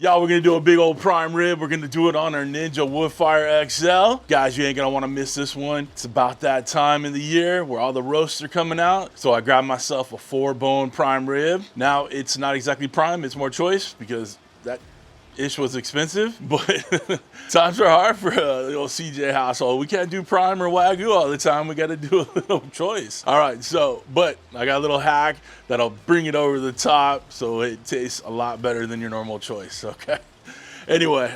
Y'all, we're gonna do a big old prime rib. We're gonna do it on our Ninja Woodfire XL. Guys, you ain't gonna wanna miss this one. It's about that time in the year where all the roasts are coming out. So I grabbed myself a 4-bone prime rib. Now, it's not exactly prime, it's more choice because that ish was expensive, but times are hard for the old CJ household. We can't do prime or Wagyu all the time. We got to do a little choice. All right, so, but I got a little hack that'll bring it over the top so it tastes a lot better than your normal choice, okay? Anyway,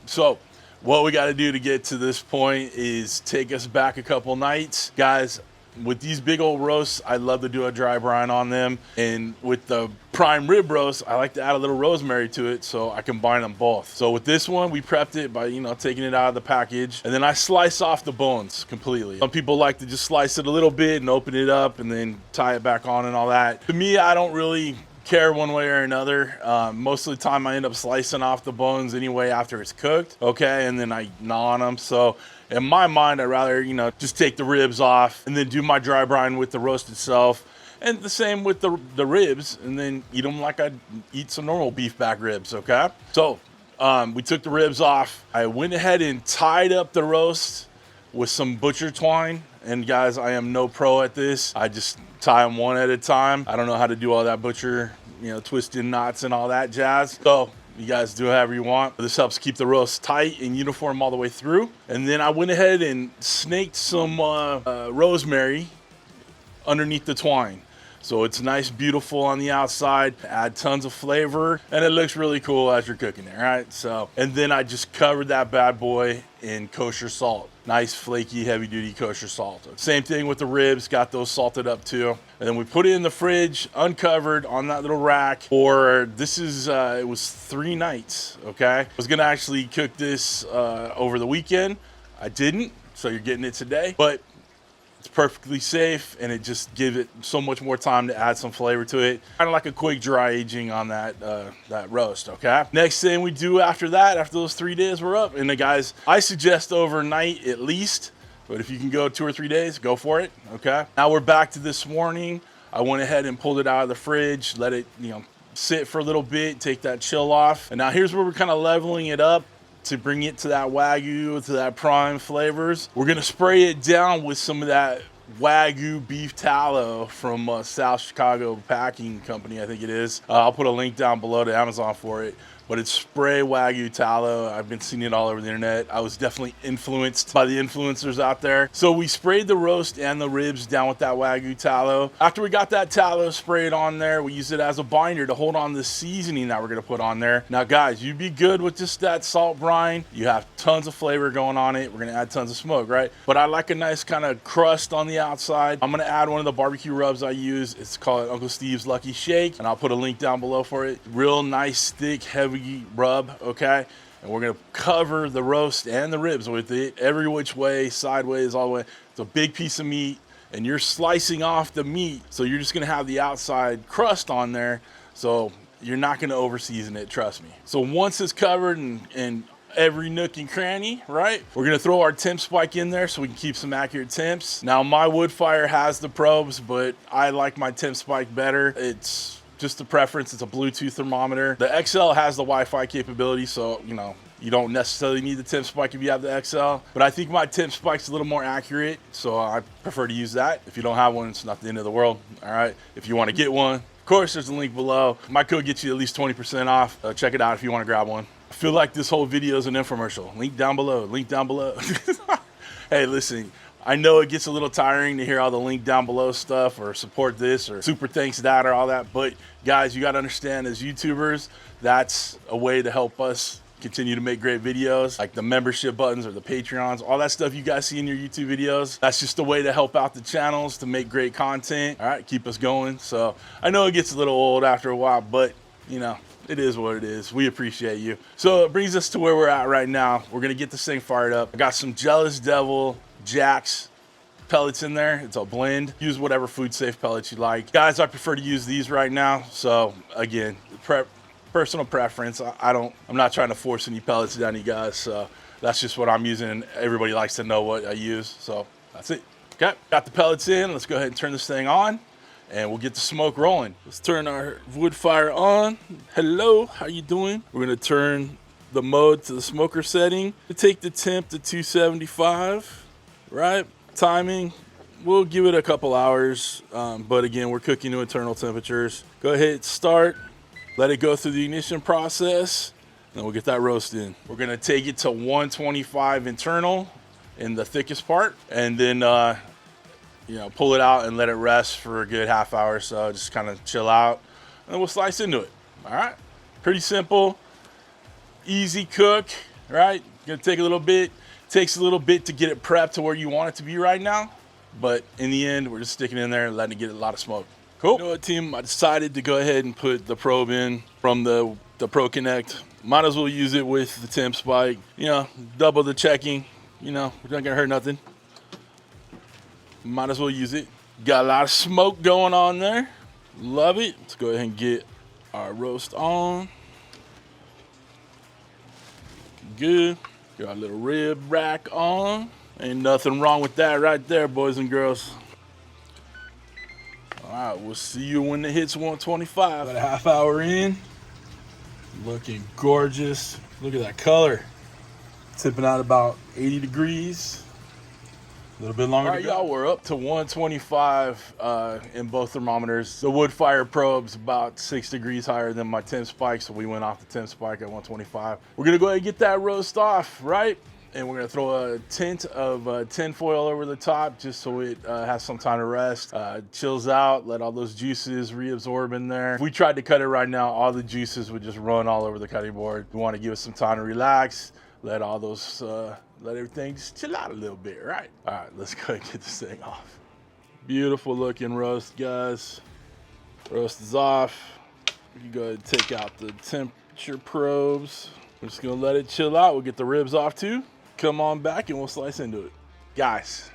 so what we got to do to get to this point is take us back a couple nights. Guys, with these big old roasts, I love to do a dry brine on them. And with the prime rib roast, I like to add a little rosemary to it so I combine them both. So with this one, we prepped it by, taking it out of the package. And then I slice off the bones completely. Some people like to just slice it a little bit and open it up and then tie it back on and all that. To me, I don't really care one way or another. Most of the time I end up slicing off the bones anyway after it's cooked, okay, and then I gnaw on them. So in my mind, I'd rather, just take the ribs off and then do my dry brine with the roast itself. And the same with the ribs, and then eat them like I'd eat some normal beef back ribs, okay? So we took the ribs off. I went ahead and tied up the roast with some butcher twine. And guys, I am no pro at this. I just tie them one at a time. I don't know how to do all that butcher, twisting knots and all that jazz. So you guys do however you want. This helps keep the roast tight and uniform all the way through. And then I went ahead and snaked some rosemary underneath the twine. So it's nice, beautiful on the outside, add tons of flavor, and it looks really cool as you're cooking it, right? So, and then I just covered that bad boy in kosher salt. Nice, flaky, heavy-duty kosher salt. Same thing with the ribs, got those salted up too. And then we put it in the fridge, uncovered on that little rack for, it was 3 nights, okay? I was gonna actually cook this over the weekend. I didn't, so you're getting it today. But it's perfectly safe, and it just gives it so much more time to add some flavor to it. Kind of like a quick dry aging on that roast, okay? Next thing we do after that, after those 3 days, we're up. And guys, I suggest overnight at least, but if you can go 2 or 3 days, go for it, okay? Now we're back to this morning. I went ahead and pulled it out of the fridge, let it, sit for a little bit, take that chill off. And now here's where we're kind of leveling it up to bring it to that Wagyu, to that prime flavors. We're gonna spray it down with some of that Wagyu beef tallow from South Chicago Packing Company, I think it is. I'll put a link down below to Amazon for it. But it's spray Wagyu tallow. I've been seeing it all over the internet. I was definitely influenced by the influencers out there. So we sprayed the roast and the ribs down with that Wagyu tallow. After we got that tallow sprayed on there, we used it as a binder to hold on the seasoning that we're gonna put on there. Now guys, you'd be good with just that salt brine. You have tons of flavor going on it. We're gonna add tons of smoke, right? But I like a nice kind of crust on the outside. I'm gonna add one of the barbecue rubs I use. It's called Uncle Steve's Lucky Shake, and I'll put a link down below for it. Real nice, thick, heavy rub, okay? And we're gonna cover the roast and the ribs with it every which way, sideways, all the way. It's a big piece of meat, and you're slicing off the meat, so you're just gonna have the outside crust on there, so you're not gonna over season it, trust me. So once it's covered and every nook and cranny, right? We're gonna throw our temp spike in there so we can keep some accurate temps. Now my wood fire has the probes, but I like my temp spike better. It's just a preference. It's a Bluetooth thermometer. The XL has the Wi-Fi capability, so you don't necessarily need the temp spike if you have the XL, but I think my temp spike's a little more accurate, so I prefer to use that. If you don't have one, it's not the end of the world, all right? If you wanna get one, of course, there's a link below. My code gets you at least 20% off. Check it out if you wanna grab one. I feel like this whole video is an infomercial. Link down below, link down below. Hey, listen, I know it gets a little tiring to hear all the link down below stuff or support this or super thanks that or all that, but guys, you gotta understand as YouTubers, that's a way to help us continue to make great videos, like the membership buttons or the Patreons, all that stuff you guys see in your YouTube videos. That's just a way to help out the channels to make great content, all right, keep us going. So I know it gets a little old after a while, but it is what it is. We appreciate you. So it brings us to where we're at right now. We're gonna get this thing fired up. I got some Jealous Devil Jack's pellets in there. It's a blend. Use whatever food safe pellets you like. Guys, I prefer to use these right now. So again, personal preference. I'm not trying to force any pellets down you guys. So that's just what I'm using. Everybody likes to know what I use. So that's it. Okay, got the pellets in. Let's go ahead and turn this thing on. and we'll get the smoke rolling. Let's turn our wood fire on. Hello, how you doing? We're gonna turn the mode to the smoker setting. We take the temp to 275, right? Timing, we'll give it a couple hours, but again, we're cooking to internal temperatures. Go ahead, start, let it go through the ignition process, and we'll get that roast in. We're gonna take it to 125 internal in the thickest part, and then pull it out and let it rest for a good half hour or so. Just kind of chill out, and then we'll slice into it. All right, pretty simple, easy cook, right? Gonna take a little bit. Takes a little bit to get it prepped to where you want it to be right now, but in the end, we're just sticking it in there and letting it get a lot of smoke. Cool. You know what, team? I decided to go ahead and put the probe in from the Pro Connect. Might as well use it with the temp spike. Double the checking. We're not gonna hurt nothing. Might as well use it. Got a lot of smoke going on there. Love it. Let's go ahead and get our roast on. Good. Got our little rib rack on. Ain't nothing wrong with that right there, boys and girls. All right, we'll see you when it hits 125. About a half hour in. Looking gorgeous. Look at that color. Tipping out about 80 degrees. A little bit longer. All right, y'all, we're up to 125 in both thermometers. The wood fire probe's about 6 degrees higher than my temp spike, so we went off the temp spike at 125. We're gonna go ahead and get that roast off, right? And we're gonna throw a tint of tin foil over the top just so it has some time to rest. Chills out, let all those juices reabsorb in there. If we tried to cut it right now, all the juices would just run all over the cutting board. We wanna give it some time to relax, let all those, let everything just chill out a little bit, right? All right, let's go and get this thing off. Beautiful looking roast, guys. Roast is off. You can go ahead and take out the temperature probes. We're just gonna let it chill out. We'll get the ribs off too. Come on back and we'll slice into it. Guys,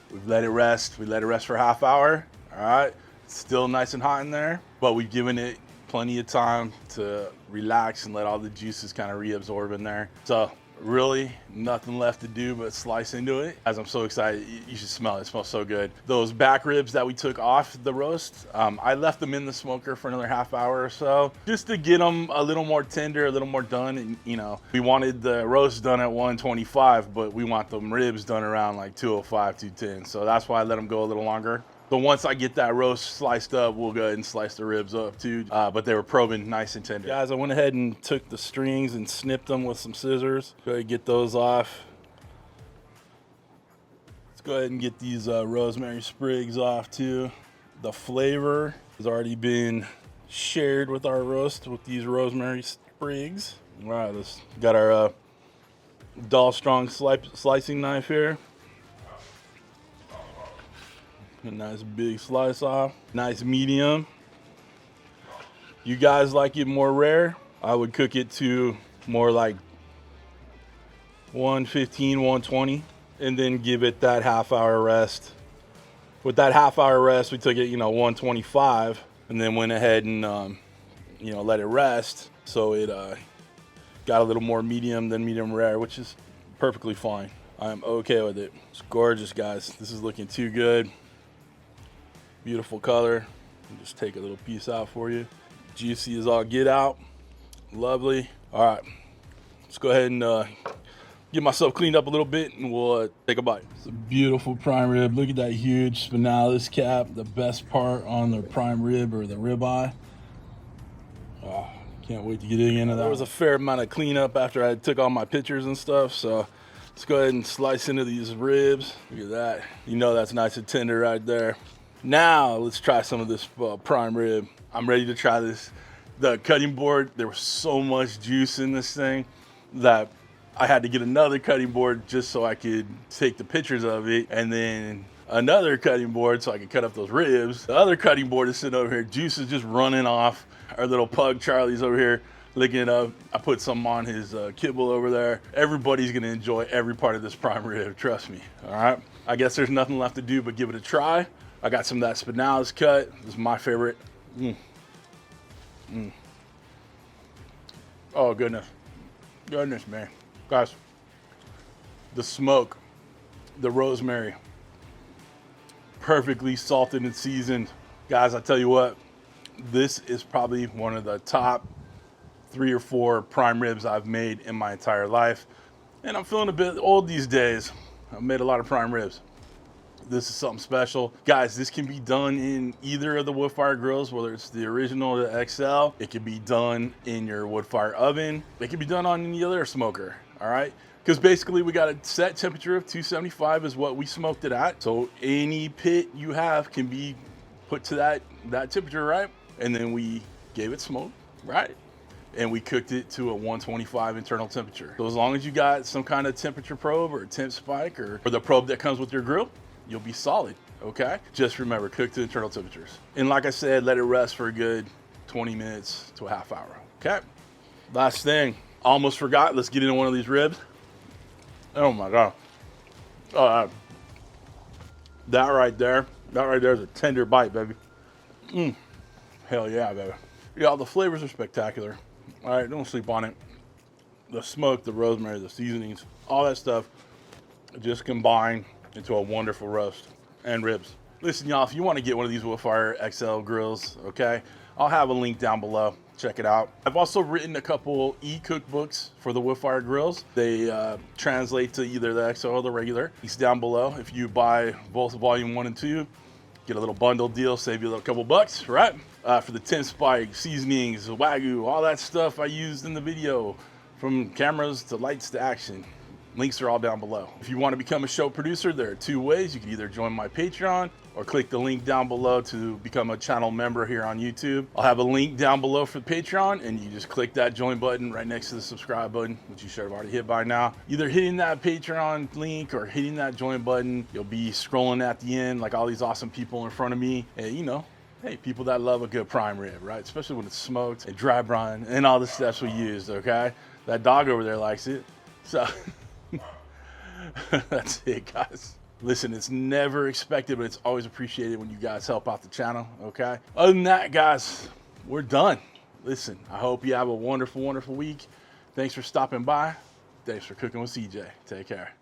we've let it rest. We let it rest for a half hour, all right? It's still nice and hot in there, but we've given it plenty of time to relax and let all the juices kind of reabsorb in there. So really nothing left to do but slice into it. As I'm so excited, you should smell it. It smells so good. Those back ribs that we took off the roast, I left them in the smoker for another half hour or so just to get them a little more tender, a little more done. And we wanted the roast done at 125, but we want them ribs done around like 205, 210. So that's why I let them go a little longer. But once I get that roast sliced up, we'll go ahead and slice the ribs up too. But they were probing nice and tender. Guys, I went ahead and took the strings and snipped them with some scissors. Go ahead and get those off. Let's go ahead and get these rosemary sprigs off too. The flavor has already been shared with our roast with these rosemary sprigs. All right, let's got our Doll Strong slicing knife here. A nice big slice off, nice medium. You guys like it more rare? I would cook it to more like 115, 120, and then give it that half hour rest. With that half hour rest, we took it, 125, and then went ahead and, let it rest. So it got a little more medium than medium rare, which is perfectly fine. I'm okay with it. It's gorgeous, guys. This is looking too good. Beautiful color. I'll just take a little piece out for you. Juicy as all get out. Lovely. All right, let's go ahead and get myself cleaned up a little bit and we'll take a bite. It's a beautiful prime rib. Look at that huge spinalis cap, the best part on the prime rib or the ribeye. Oh, can't wait to get into that. There was a fair amount of cleanup after I took all my pictures and stuff, so let's go ahead and slice into these ribs. Look at that. That's nice and tender right there. Now let's try some of this prime rib. I'm ready to try this. The cutting board, there was so much juice in this thing that I had to get another cutting board just so I could take the pictures of it, and then another cutting board so I could cut up those ribs. The other cutting board is sitting over here. Juice is just running off. Our little pug Charlie's over here licking it up. I put some on his kibble over there. Everybody's gonna enjoy every part of this prime rib, trust me, all right? I guess there's nothing left to do but give it a try. I got some of that spinalis cut. This is my favorite. Oh, goodness. Goodness, man. Guys, the smoke, the rosemary, perfectly salted and seasoned. Guys, I tell you what, this is probably one of the top 3 or 4 prime ribs I've made in my entire life. And I'm feeling a bit old these days. I've made a lot of prime ribs. This is something special. Guys, this can be done in either of the Woodfire grills, whether it's the original or the XL. It can be done in your Woodfire oven. It can be done on any other smoker, all right? Because basically we got a set temperature of 275 is what we smoked it at. So any pit you have can be put to that temperature, right? And then we gave it smoke, right? And we cooked it to a 125 internal temperature. So as long as you got some kind of temperature probe or a temp spike or the probe that comes with your grill, you'll be solid, okay? Just remember, cook to internal temperatures. And like I said, let it rest for a good 20 minutes to a half hour, okay? Last thing, almost forgot, let's get into one of these ribs. Oh my God. That right there is a tender bite, baby. Hell yeah, baby. Yeah, the flavors are spectacular. All right, don't sleep on it. The smoke, the rosemary, the seasonings, all that stuff just combined into a wonderful roast and ribs. Listen, y'all, if you want to get one of these Woodfire XL grills, okay, I'll have a link down below. Check it out. I've also written a couple e-cookbooks for the Woodfire grills. They translate to either the XL or the regular. It's down below. If you buy both volume 1 and 2, get a little bundle deal, save you a couple bucks, right? For the 10 spike, seasonings, Wagyu, all that stuff I used in the video, from cameras to lights to action. Links are all down below. If you want to become a show producer, there are 2 ways. You can either join my Patreon or click the link down below to become a channel member here on YouTube. I'll have a link down below for the Patreon, and you just click that join button right next to the subscribe button, which you should have already hit by now. Either hitting that Patreon link or hitting that join button, you'll be scrolling at the end like all these awesome people in front of me. And you know, hey, people that love a good prime rib, right? Especially when it's smoked and dry brine and all the steps we used, okay? That dog over there likes it. So that's it, guys. Listen, it's never expected, but it's always appreciated when you guys help out the channel, okay? Other than that, guys, we're done. Listen, I hope you have a wonderful, wonderful week. Thanks for stopping by. Thanks for cooking with CJ. Take care.